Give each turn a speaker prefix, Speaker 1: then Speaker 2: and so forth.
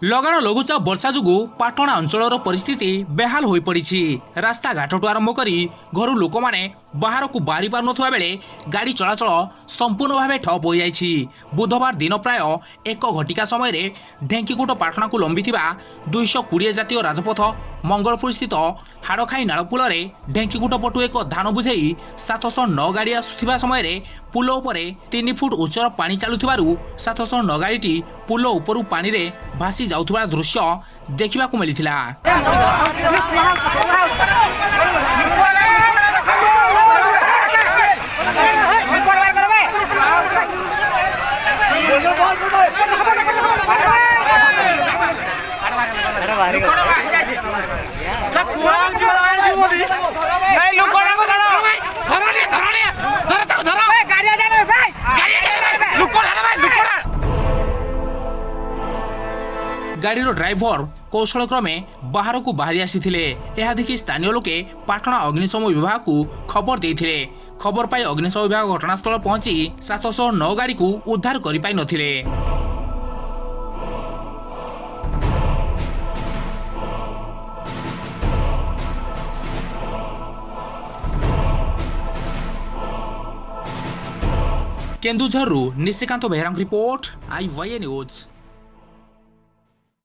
Speaker 1: लगाण लघुचाप वर्षा जुगु पाटणा अंचल परिस्थिति बेहाल हो पड़ी। रास्ता घाटू आरंभ कर घर लोक मैंने बाहर को बाहरी पार नथुवा बेले गाड़ी चलाचल संपूर्ण भाव ठप हो जाइछि। बुधवार दिन प्राय 1 घटिका समय ढेंकीकुट पाटणा को लंबी 220 जातीय राजपथ मंगलपुर स्थित हाड़खाई नाल पुल ढेंकीकुट पटु एक धान बुझे 709 गाड़ी आसुथिबा समय पुल उपरे 3 फुट उच्चर पानी चलुथिबारु 709 गाड़ीटी पुल उपरु पानी रे भासी जाउथुबा दृश्य देखिबाकु मिलिथिला। गाड़ी ड्राइवर कौशल क्रमे बाहर को बाहरी आसीथिले। यह देखि स्थानीय लोके पाटणा अग्निशम विभाग को खबर देइथिले। खबर पाई अग्निशम विभाग घटनास्थल पहुंची 709 गाड़ी को उद्धार करि पाई नथिले। Keonjhar Nishikant Behera report IYA news.